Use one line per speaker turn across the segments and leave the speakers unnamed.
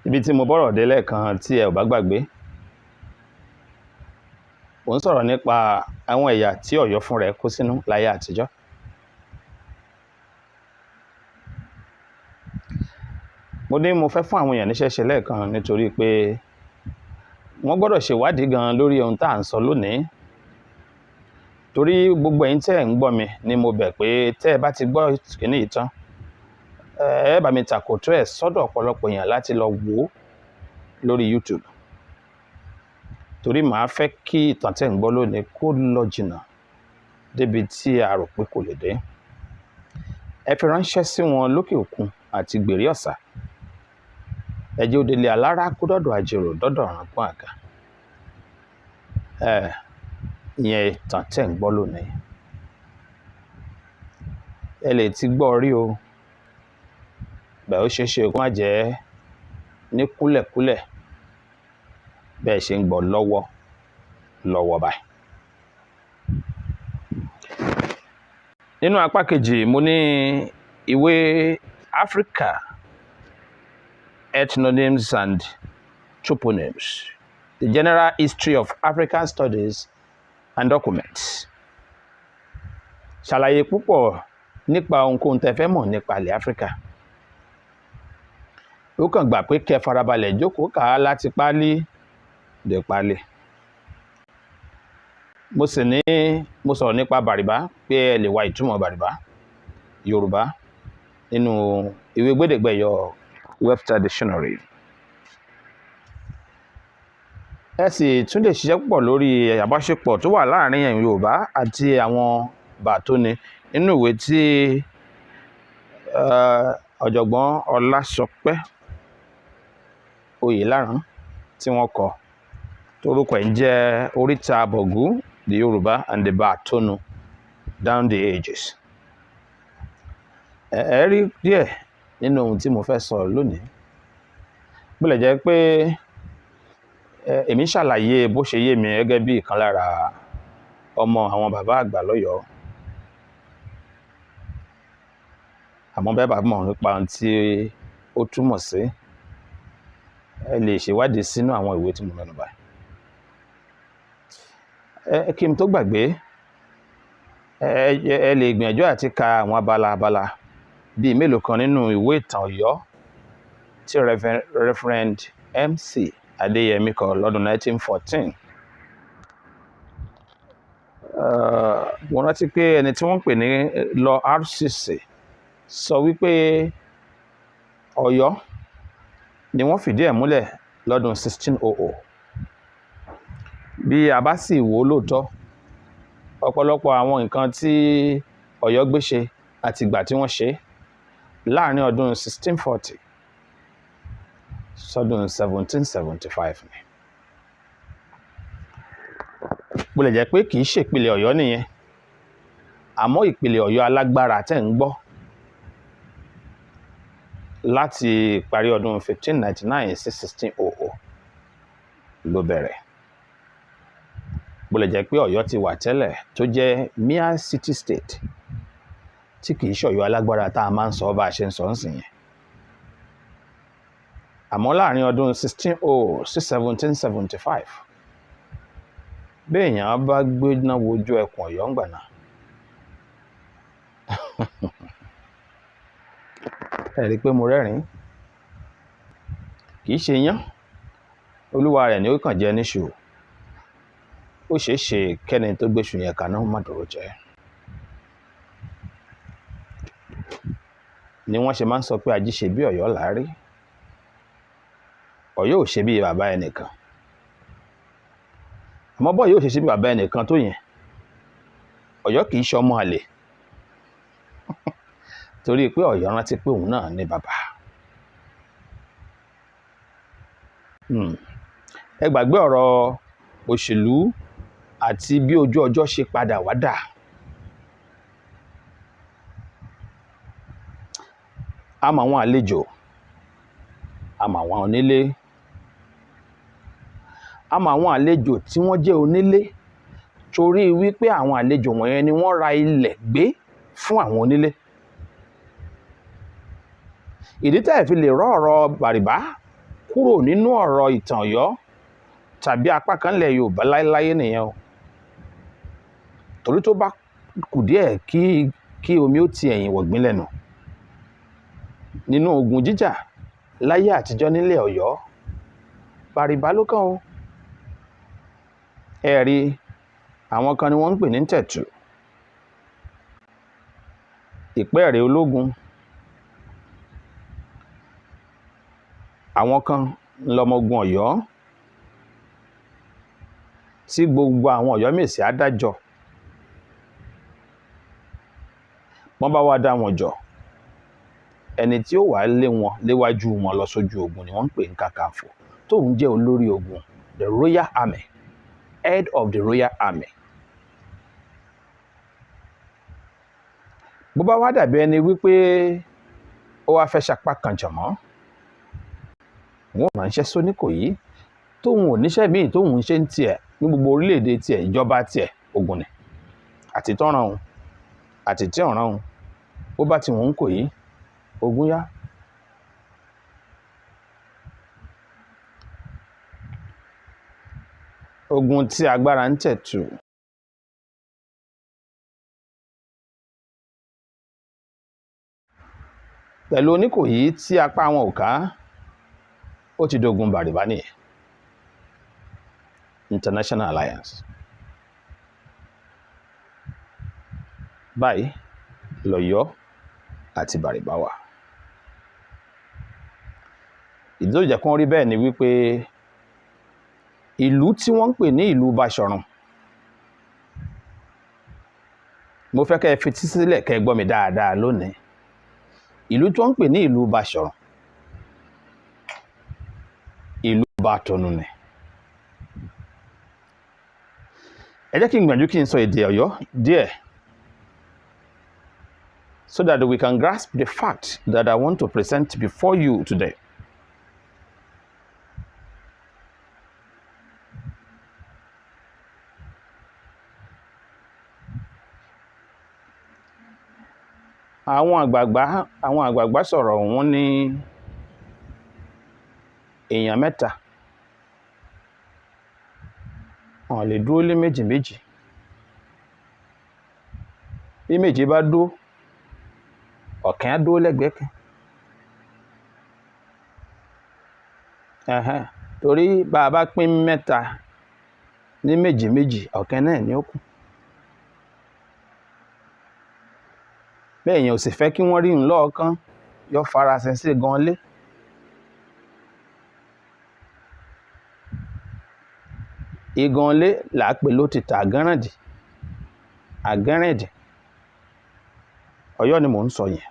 ibi tí mo bọ́rọ̀ dé lẹ́ẹ̀kan tí ẹ ò bá gbàgbé, mo ń sọ̀rọ̀ nípa àwọn ẹ̀yà tí Ọ̀yọ́ fún rẹ̀ kó sínú láyé àtijọ́. Mo ní mo fẹ́ fún àwọn èèyàn níṣẹ́ ṣe lẹ́ẹ̀kan nítorí pé wọ́n gbọ́dọ̀ ṣèwádìí gan lórí ohun tá à ń sọ lónìí. Torí gbogbo ẹ̀yin tẹ́ ẹ̀ ń gbọ́ mi ni mo bẹ̀ pé tẹ́ ẹ bá ti gbọ́ kìíní yìí tán, ẹ bá mi tàkòtò ẹ̀ sọ́dọ̀ ọ̀pọ̀lọpọ̀ èèyàn láti lọ wò ó lórí YouTube. Torí màá fẹ́ kí ìtàn tẹ́ ń gbọ́ lónìí kó lọ jìnnà débi tí a rò pé kò lè dé. Ẹ fi ránṣẹ́ sí wọn lókè òkun àti gbèrè ọ̀sà. Ẹ jẹ́ òdèlé alára kó dọ́dọ̀ àjèrò dọ́dọ̀ ọ̀rànkún àga. Ìyẹn ìtàn tẹ́ ń gbọ́ lónìí. Ẹ lè ti gbọ́ rí o. Bẹ́ẹ̀ ó ṣeé ṣe kó má jẹ́ ní kúlẹ̀kúlẹ̀ bẹ́ẹ̀ ṣe ń gbọ́ lọ́wọ́ báyìí. Nínú apá kejì mo ní ìwé Africa Ethnonyms and Toponyms, The General History of African Studies and Documents. Ṣàlàyé púpọ̀ nípa ohunkóhun tẹ́ fẹ́ mọ̀ nípa ilẹ̀ Áfíríkà. Ó kàn gbà pé kẹ́ farabalẹ̀ jókòó kà á láti páálí dé páálí. Mo sọ̀rọ̀ nípa Bàrìbá pé ẹ lè wá ìtumọ̀ Bàrìbá Yorùbá nínú ìwé gbèdégbèyọ Webster Dictionary. Ẹ sì tún lè ṣiṣẹ́ púpọ̀ lórí àbáṣepọ̀ tó wà láàrin ẹ̀yin Yorùbá àti àwọn Bàtóni nínú ìwé tí ọ̀jọ̀gbọ́n Ọlásọpẹ́ Oyèláràn tí wọ́n kọ, torúkọ ẹ̀ ń jẹ́ Oríta Àbọ̀gú, the Yoruba and the Bàtónu down the ages. Ẹ rí díẹ̀ nínú ohun tí mo fẹ́ sọ lónìí. Bó lè jẹ́ pé èmi ṣàlàyé bó ṣe yé mi gẹ́gẹ́ bí ìkan lára ọmọ àwọn bàbá àgbà lọ́yọ̀ọ́. Àmọ́ bẹ́ẹ̀ bá mọ̀ nípa ohun tí ó túmọ̀ sí, ẹ lè ṣèwádìí sínú àwọn ìwé tí mo mẹ́nu bà. Kí n tó gbàgbé, ẹ lè gbìyànjú àti ka àwọn abala bíi mélòó kan nínú ìwé ìtàn Ọ̀yọ́ tí Reverend MC Adéyẹmí kọ lọ́dún 1914. Mo rántí pé ẹni tí wọ́n ń pè ní Lọ RCC sọ wípé Ọ̀yọ́ ni wọ́n fìdí ẹ̀ múlẹ̀ lọ́dún 1600. Bí a bá sì wò lóòótọ́, ọ̀pọ̀lọpọ̀ àwọn nǹkan tí Ọ̀yọ́ gbé ṣe àti ìgbà tí wọ́n ṣe láàrin ọdún 1640 sọ́dún 1775 ni. Bó lè jẹ́ pé kì í ṣèpìlẹ̀ Ọ̀yọ́ nìyẹn, àmọ́ ìpìlẹ̀ Ọ̀yọ́ alágbára tẹ́ ń gbọ́ láti ìparí ọdún 1599 sí 1600 ló bẹ̀rẹ̀. Bó lè jẹ́ pé Ọ̀yọ́ ti wà tẹ́lẹ̀ tó jẹ́ mere city state tí kì í ṣe Ọ̀yọ́ alágbára tá a máa ń sọ bá a ṣe ń sọ ń sìn yẹn. Àmọ́ láàrin ọdún 1600 sí 1775 bí èèyàn bá gbéná wojú ẹkùn Ọ̀yọ́ ń gbà náà ẹ rí i pé mo rẹ́rìn-ín. Kì í ṣe yán olúwa rẹ̀ ni ó kàn jẹ́ níṣu. Ó ṣeé ṣe kẹ́ni tó gbéṣu yẹn kaná má dúró jẹ. Ni wọ́n ṣe máa ń sọ pé ají ṣe bí Ọ̀yọ́ láárí. Ọ̀yọ́ ò ṣe bí bàbá ẹnìkan. Àmọ́ bọ́ yóò ṣe bí bàbá ẹnìkan tó yẹn, Ọ̀yọ́ kì í ṣe ọmọ àlè. Torí pé Ọ̀yọ́ rántí pé òun náà ní bàbá. Ẹ gbàgbé ọ̀rọ̀ òṣèlú àti bí ojú ọjọ́ ṣe padà wá dà. A mọ̀ àwọn àlejò, a mọ̀ àwọn onílé, a mọ̀ àwọn àlejò tí wọ́n jẹ́ onílé torí wípé àwọn àlejò wọ̀nyẹn ni wọ́n ra ilẹ̀ gbé fún àwọn onílé. Ìdí tẹ́ ẹ̀ fi lè rọ́ ọ̀rọ̀ Bàrìbá kúrò nínú ọ̀rọ̀ ìtàn Ọ̀yọ́ tàbí apá kan ilẹ̀ Yorùbá láéláé nìyẹn o. Torí tó bá kù díẹ̀ kí omi ó ti ẹ̀yìn wọ̀gbìn lẹ́nu nínú ogun jíjà láyé àtijọ́ nílẹ̀ Ọ̀yọ́, Bàrìbá ló kàn o. Ẹ rí, àwọn kan ni wọ́n ń pè ní Tẹ̀tù, Ìpẹ́ẹ̀rẹ̀ ológun, àwọn kan lọmọ ogun Ọ̀yọ́ tí gbogbo àwọn Ọ̀yọ́mèsì á dájọ́. Wọ́n bá wá dá wọn jọ, ẹni tí ó wà léwájú wọn lọ sójú ogun ni wọ́n ń pè ní Kàkànfò, tóun jẹ́ olórí ogun, the Royal Army, head of the Royal Army. Bó bá wá dàbí ẹni wípé ó wá fẹ́ sapá kan jọ̀mọ́, wọ́n ránṣẹ́ sóníkòyí tóun ò níṣẹ́ míì tóun ń ṣe ń tiẹ̀ ní gbogbo orílẹ̀-èdè tiẹ̀, ìjọba tiẹ̀, ogun ni àti tọ́ran òun àti tí ọ̀ràn òun. Bó bá ti wọ́n ń kò yí, ogun yá. Ogun tí agbára ń Tẹ̀tù. Pẹ̀lú Oníkòyí tí apá wọn ò ká, ó ti dogun Bàrìbá nìyẹn. International Alliance. Báyìí l'Ọ̀yọ́ àti Bàrìbá wà. Ìdí tó jẹ́ kó rí bẹ́ẹ̀ ni wípé ìlú tí wọ́n ń pè ní ìlú Báṣọ̀run, mo fẹ́ kẹ́ ẹ fetí sílẹ̀ kẹ́ ẹ gbọ́ mi dáadáa lónìí. Ìlú tí wọ́n ń pè ní ìlú Báṣọ̀run, ìlú Bátọ̀nù ni. Ẹ jẹ́ kí n gbìyànjú kí n sọ èdè Ọ̀yọ́ díẹ̀, so that we can grasp the fact that I want to present before you today. Àwọn àgbààgbà sọ̀rọ̀ wọ́n ní èèyàn mẹ́ta wọ́n lè dúró lé méjì méjì. Bí méjì bá dúró, ọ̀kan á dúró lẹ́gbẹ̀ẹ́ kan. Torí bá a bá pín mẹ́ta ní méjì méjì, ọ̀kan náà ni ó kù. Bẹ́ẹ̀ yẹn ò sì fẹ́ kí wọ́n rí òun lọ́ọ̀kan, yọ farasin sí gan lé. Igan lé là á pè ló ti ta àgánràndì. Ọ̀yọ́ ni mò ń sọ yẹn.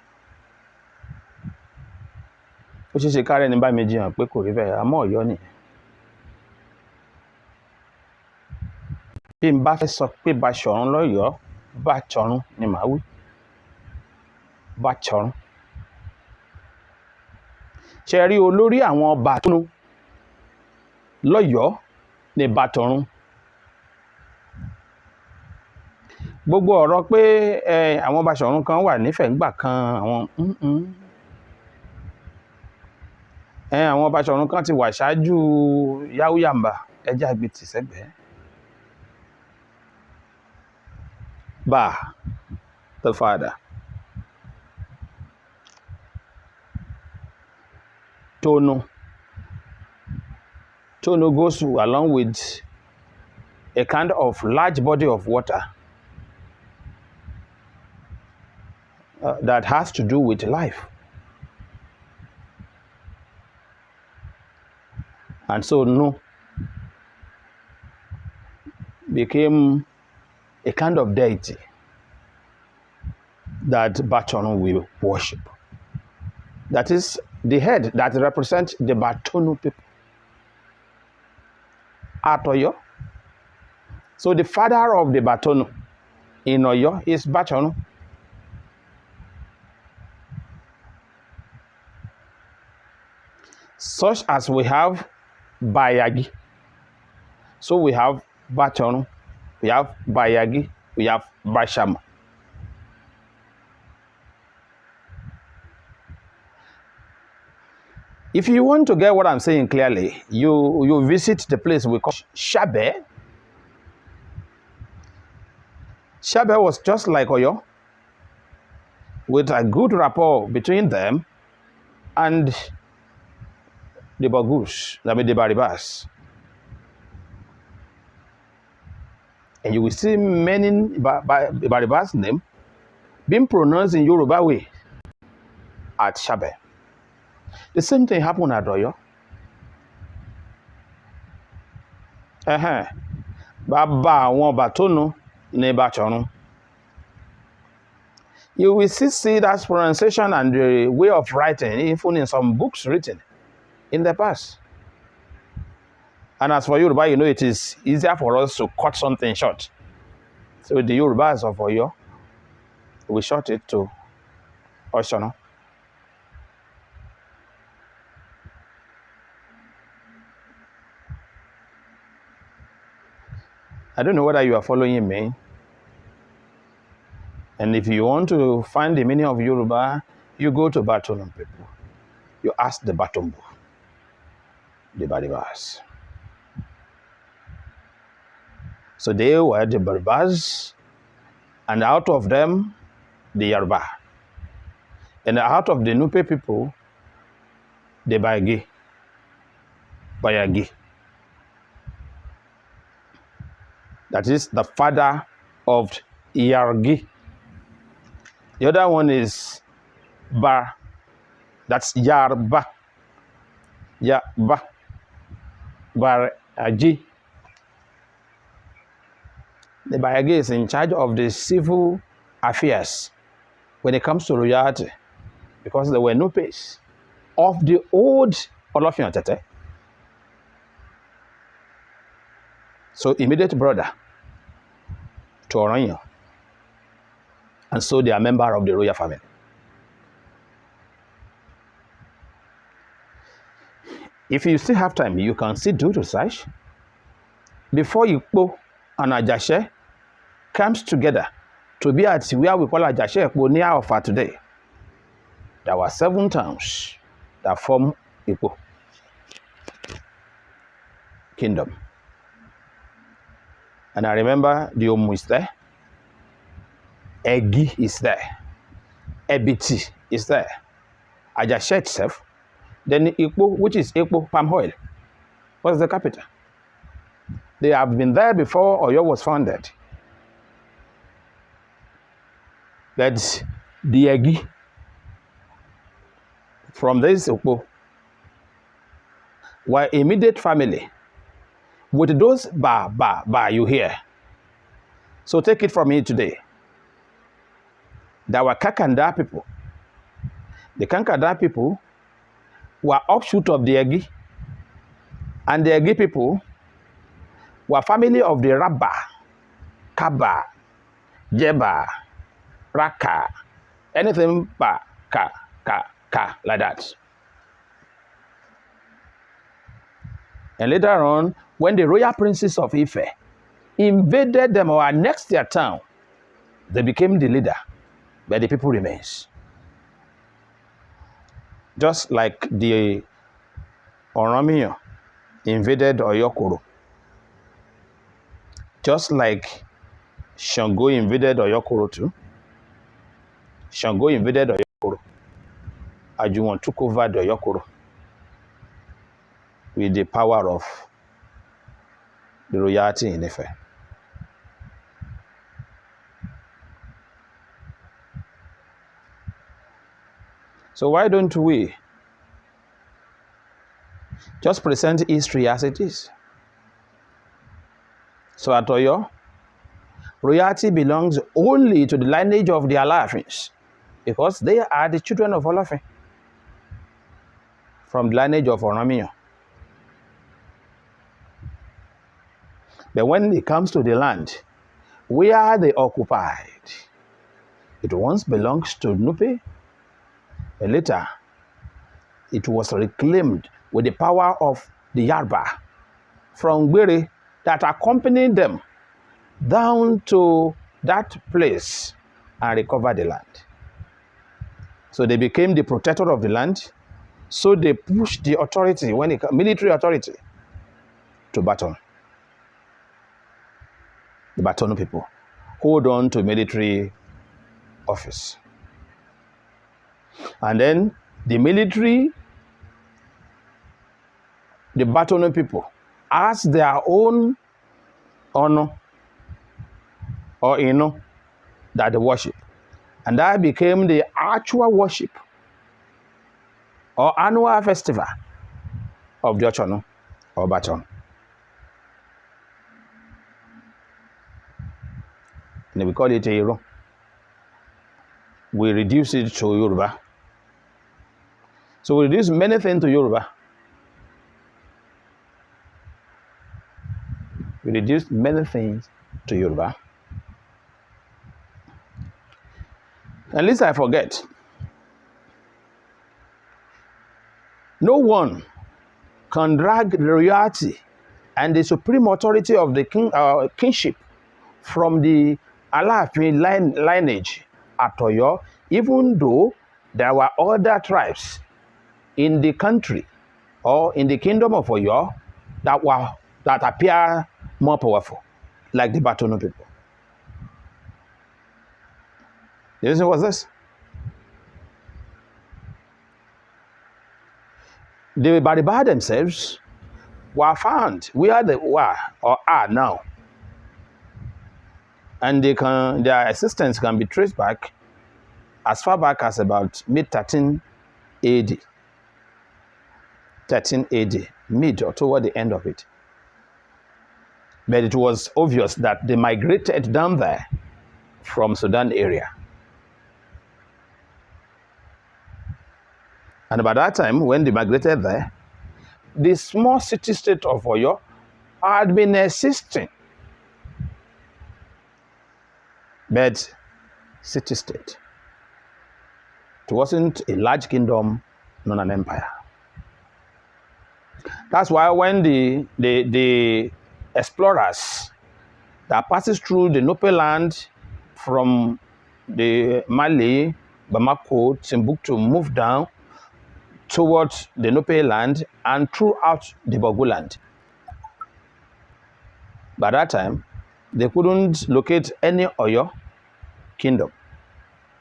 Ó ṣeé ṣe kárẹ́ ní bá mi jiyàn pé kò rí bẹ́ẹ̀, àmọ́ Ọ̀yọ́ nìyẹn. Bí n bá fẹ́ sọ pé Báṣọ̀run l'Ọ̀yọ́, Bátọ̀run ni màá wí. Bátọ̀run. Ṣé rí olórí àwọn Bátọ̀nù l'Ọ̀yọ́ ní Bátọ̀run. Gbogbo ọ̀rọ̀ pé àwọn Báṣọ̀run kan wà nífẹ̀ẹ́ ńgbà kan, àwọn Báṣọ̀run kan ti wà ṣáájú Yáúyàmbá, ẹjẹ́ àgbètì sẹ́gbẹ̀ẹ́. Ba, the father. Tono goes along with a kind of large body of water that has to do with life. And so No became a kind of deity that Bátọ̀run will worship. That is the head that represents the Bátọ̀nù people at Ọ̀yọ́. So the father of the Bátọ̀nù in Ọ̀yọ́ is Bátọ̀run. Such as we have Bayagi. So we have Bátọ̀run, we have Bayagi, we have Bashama. If you want to get what I'm saying clearly, you visit the place we call Shabe. Shabe was just like Oyo, with a good rapport between them and the Bagus, I mean the Baribas. And you will see many Baribas name being pronounced in Yoruba way at Shabe. The same thing happened at Oyo. Baba àwọn Batonu ní Bachorun. You will see that pronunciation and the way of writing, even in some books written in the past. And as for Yoruba, you know, it is easier for us to cut something short. So the Yorubas of Oyo, we short it to Oshono. I don't know whether you are following me. And if you want to find the meaning of Yoruba, you go to Batonum people. You ask the Batombu, the Baribas. So they were the Baribas, and out of them, the Yoruba. And out of the Nupe people, the Bayagi. That is the father of Yargi. The other one is Bar. That's Yarba. Yarba. Baraji. The Bayagi is in charge of the civil affairs when it comes to royalty, because there were no pace of the old Olofin Tete. So immediate brother to Oranyo. And so they are member of the royal family. If you still have time, you can still do research. Before Ikpo and Ajashe comes together to be at where we call Ajashe Ikpo near Ofa today, there were 7 towns that form Ikpo Kingdom. And I remember the Omu is there, Egi is there, Ebiti is there, Ajashe itself, then Ikpo, which is Ikpo palm oil, was the capital. They have been there before Oyo was founded. That's the Egi. From this Ikpo were immediate family with those ba you hear. So take it from me today. There were Kakanda people. The Kakanda people were offshoot of the Egi, and the Egi people were family of the Rabba, Kaba, Jeba, Raka, anything ba, ka, like that. And later on, when the royal princes of Ife invaded them or annexed their town, they became the leader, but the people remains. Just like the Oromiyo invaded Oyokoro. Just like Shango invaded Oyokoro too. Shango invaded Oyokoro. Ajuwon took over the Oyokoro with the power of the royalty in Ife. So why don't we just present history as it is? So at Oyo, royalty belongs only to the lineage of the Alaafins, because they are the children of Olofin from the lineage of Oromiyo. But when it comes to the land where they occupied, it once belonged to Nupe, and later it was reclaimed with the power of the Yarba from Gbere that accompanied them down to that place and recovered the land. So they became the protector of the land, So they pushed the authority, military authority, to Baton. The Baton people hold on to military office. And then the military, the Baton people, as their own honor or that they worship. And that became the actual worship or annual festival of the Ochono or Baton. And we call it Ero. We reduce it to Yoruba. So we reduce many things to Yoruba. We reduce many things to Yoruba. And least I forget, no one can drag the royalty and the supreme authority of the kingship from the Alaafin lineage at Oyo, even though there were other tribes in the country or in the kingdom of Oyo that appear more powerful, like the Batono people. The reason was this. The Bariba themselves were found where they were or are now. And their existence can be traced back as far back as about mid-13 AD. 13 AD, mid or toward the end of it. But it was obvious that they migrated down there from Sudan area. And by that time, when they migrated there, the small city-state of Oyo had been existing. But city-state. It wasn't a large kingdom, not an empire. That's why when the explorers that passes through the Nupe land from the Mali, Bamako, Timbuktu moved down towards the Nupe land and throughout the Bogu land. By that time, they couldn't locate any Oyo kingdom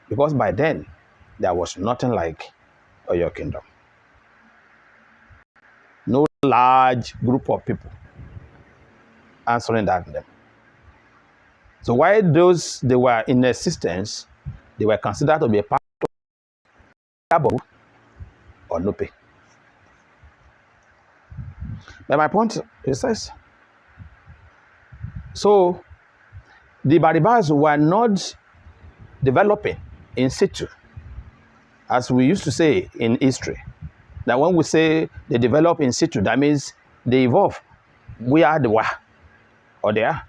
because by then there was nothing like Oyo kingdom. No large group of people answering that name. So while they were in existence, they were considered to be a part of Bogu or Nupe. But my point is this. So the Baribas were not developing in situ, as we used to say in history. That when we say they develop in situ, that means they evolve where they were or they are.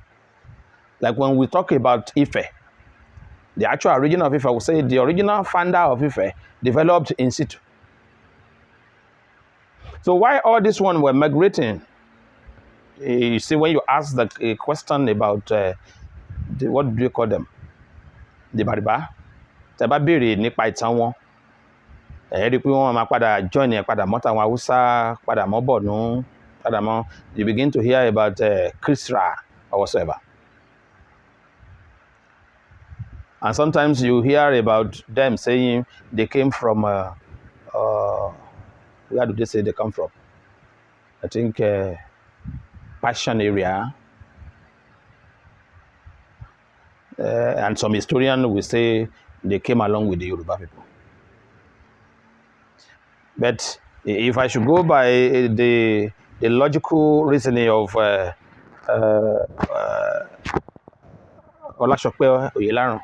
Like when we talk about Ife, the actual origin of Ife, we say the original founder of Ife developed in situ. So why all this one were migrating? You see, when you ask the question about what do you call them? The Bariba. Tẹ́ bá béèrè nípa ìtàn wọn. Ẹ rí pé wọ́n máa padà join ẹ̀ padà mọ́ tàwọn Haúsá, padà mọ́ Borno, padà mọ́. You begin to hear about Kisra or whatsoever. And sometimes you hear about them saying they came from, where do they say they come from? I think Passion area. And some historians will say they came along with the Yoruba people. But if I should go by the logical reasoning of Olashope Oyelaran,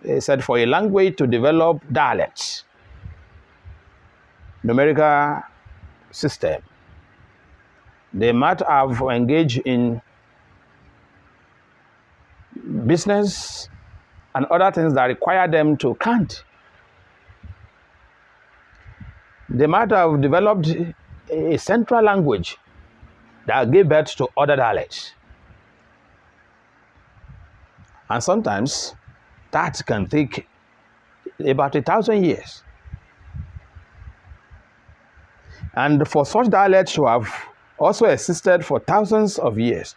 he said for a language to develop dialects, numerical system, they might have engaged in business and other things that require them to count. They might have developed a central language that gave birth to other dialects. And sometimes that can take about 1,000 years. And for such dialects to have also existed for thousands of years,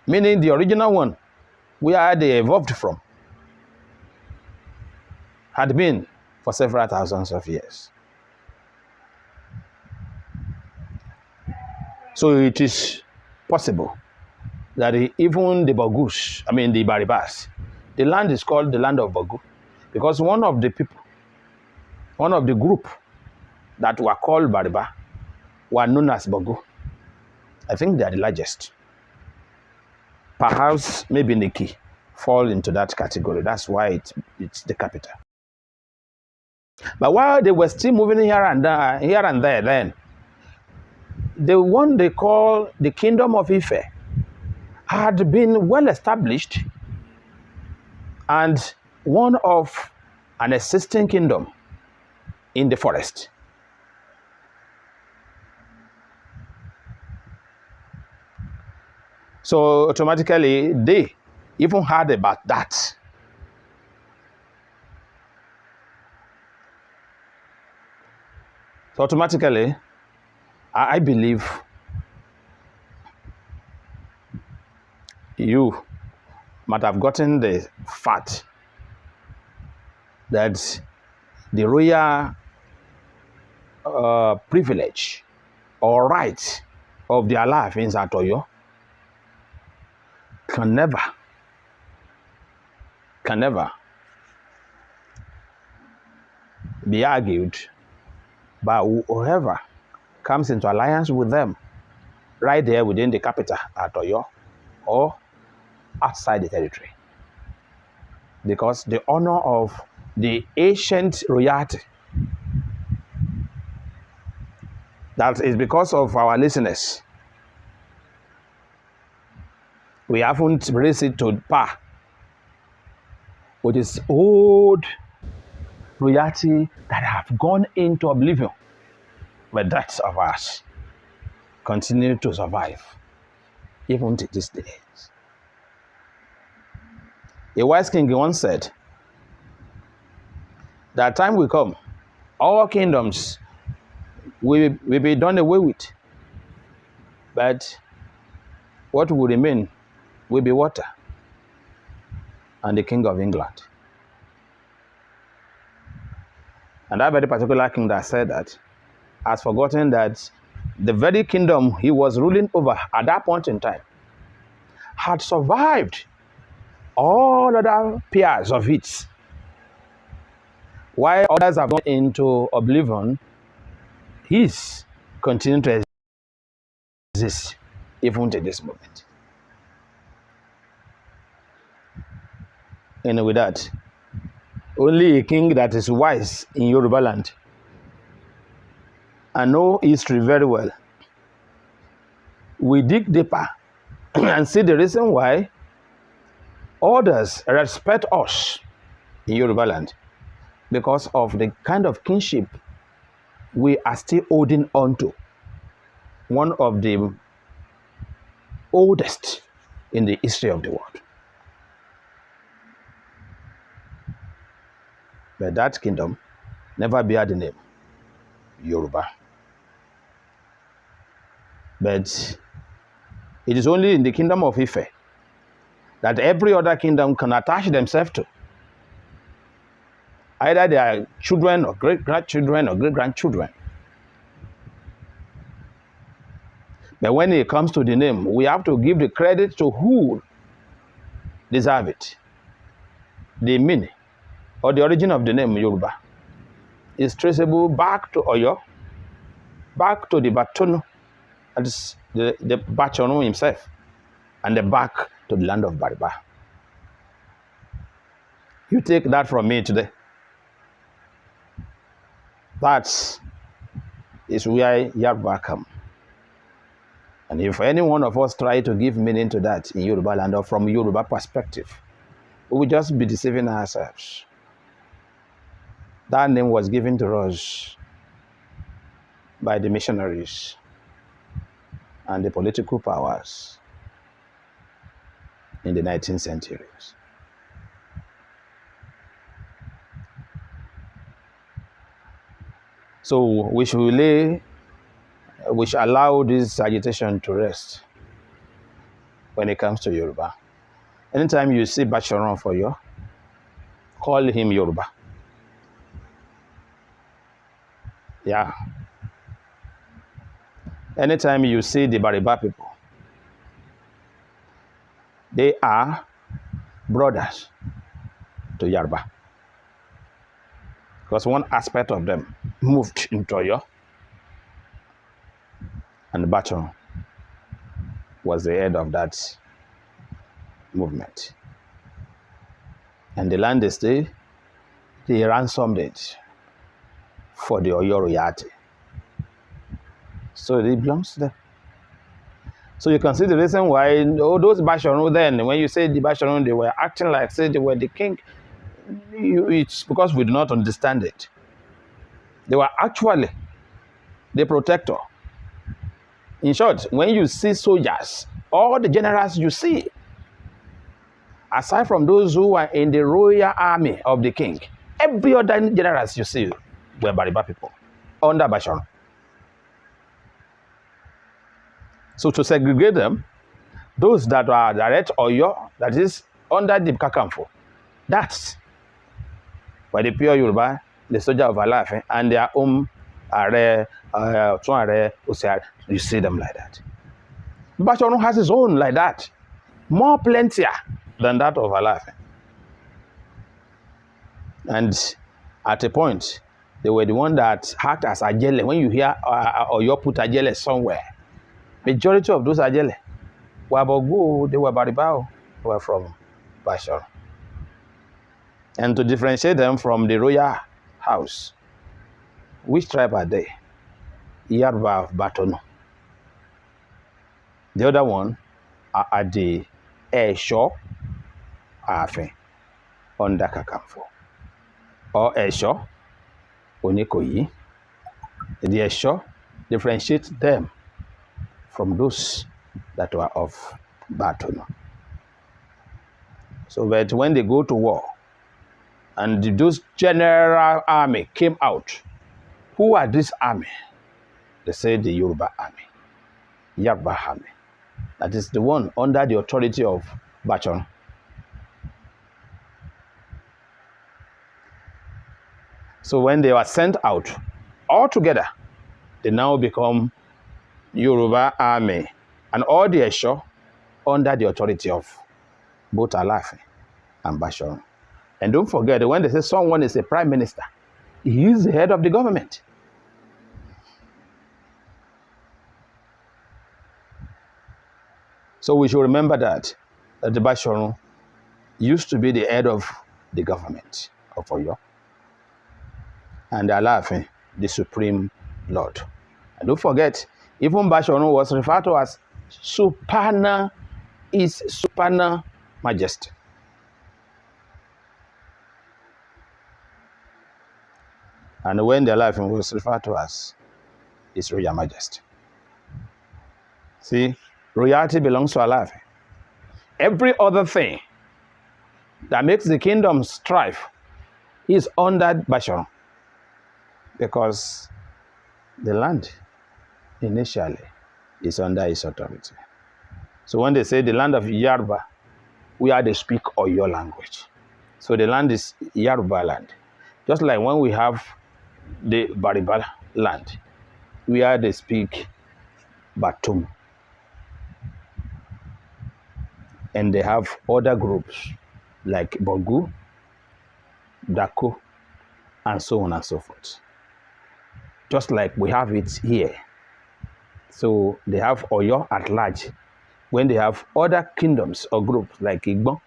meaning the original one, where they evolved from, had been for several thousands of years. So it is possible that even the Bogus, the Baribas, the land is called the land of Bogu, because one of the group that were called Bariba were known as Bogu. I think they are the largest. Perhaps maybe Niki fall into that category. That's why it's the capital. But while they were still moving here and there, then the one they call the Kingdom of Ife had been well established and one of an existing kingdom in the forest. So automatically they even heard about that. So automatically, I believe you might have gotten the fact that the royal privilege or right of the Alaafins at Oyo can never be argued by whoever comes into alliance with them right there within the capital at Oyo or outside the territory. Because the honor of the ancient royalty, that is because of our listeners, we haven't raised it to par with this old royalty that have gone into oblivion, but that of us continue to survive even to this day. A wise king once said that time will come, all kingdoms will be done away with, but what will remain will be water and the King of England. And that very particular king that said that has forgotten that the very kingdom he was ruling over at that point in time had survived all other peers of it, while others have gone into oblivion. His continue to exist even to this moment. And with that, only a king that is wise in Yoruba land and know history very well we dig deeper and see the reason why others respect us in Yoruba land, because of the kind of kinship we are still holding on to, one of the oldest in the history of the world. But that kingdom never bear the name Yoruba. But it is only in the kingdom of Ife that every other kingdom can attach themselves to. Either they are children or great-grandchildren or great-grandchildren. But when it comes to the name, we have to give the credit to who deserve it. The meaning or the origin of the name Yoruba is traceable back to Oyo, back to the Batonu, that is the Bachonu himself, and the back to the land of Bariba. You take that from me today. That is where Yoruba come. And if any one of us try to give meaning to that in Yoruba land or from Yoruba perspective, we will just be deceiving ourselves. That name was given to us by the missionaries and the political powers in the 19th centuries. So we should lay we should allow this agitation to rest when it comes to Yoruba. Anytime you see Basharon for you, call him Yoruba. Yeah. Anytime you see the Bariba people, they are brothers to Yoruba. Because one aspect of them moved into Oyo, and Basharon was the head of that movement. And the land they ransomed it for the Oyo royalty. So it belongs to them. So you can see the reason why all those Basharon then, when you say the Basharon, they were acting like, say they were the king. It's because we do not understand it. They were actually the protector. In short, when you see soldiers, all the generals you see, aside from those who were in the royal army of the king, every other generals you see were Bariba people under Basharon. So to segregate them, those that are direct Oyo, that is under the Kakanfo, that's why the pure Yoruba, the soldier of Alaafin, and their own Are, you see them like that. Basharon has his own like that, more plentier than that of Alaafin. And at a point, they were the one that act as Ajele. When you hear Oyo put Ajele somewhere, majority of those Ajele were Bogo, they were Baribao, they were from Basharon. And to differentiate them from the royal house, which tribe are they? Yoruba of Batono. The other one are the Esho Afe under Kakanfo. Or Esho Onikoyi. The Esho differentiate them from those that were of Batono. So that when they go to war, and those general army came out, who are this army? They say the Yoruba army, Yoruba army. That is the one under the authority of Basharon. So when they were sent out, all together, they now become Yoruba army, and all the Esho under the authority of both Alaafin and Basharon. And don't forget, when they say someone is a prime minister, he is the head of the government. So we should remember that the Basharon used to be the head of the government of Oyo, and Alaafin, the supreme lord. And don't forget, even Basharon was referred to as supernal majesty. And when the Alaafin was referred to as His Royal Majesty. See, royalty belongs to Alaafin. Every other thing that makes the kingdom strive is under Basharon, because the land initially is under his authority. So when they say the land of Yoruba, where they speak Oyo language. So the land is Yoruba land. Just like when we have the Bariba land, where they speak Batum. And they have other groups like Bogu, Dako, and so on and so forth. Just like we have it here. So they have Oyo at large. When they have other kingdoms or groups like Igbo,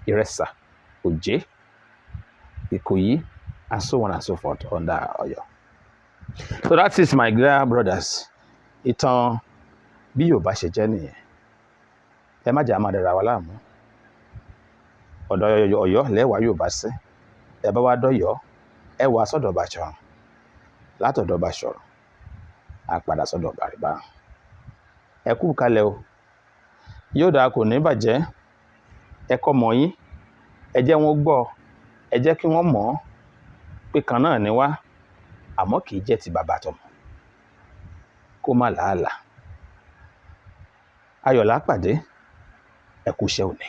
Iresa, Oje, Ikoyi, and so on and so forth under Oyo. So that is, my dear brothers. Ìtàn bí Yorùbá ṣe jẹ́ nìyẹn. Ẹ má jẹ́ á máa dara wa láàmú. Ọ̀dọ̀ Ọ̀yọ́ lẹ́wà Yorùbá sí. Ẹ bá wá dọ́yọ́, ẹ wá sọ́dọ̀ Basharon. Látọ̀dọ̀ Basharon, á padà sọ́dọ̀ Bariba. Ẹ kú kalẹ̀ o. Yóò dáa, kò ní bàjẹ́. Ẹ kọ́ mọ̀ yín. Ẹ jẹ́ wọn gbọ́. Ẹ jẹ́ kí wọ́n mọ̀ pé kan náà ni wá, àmọ́ kì í jẹ́ ti bàbá tọmọ. kó má làálàá. Ayọ̀ la pàdé, ẹ kú iṣẹ́ òní.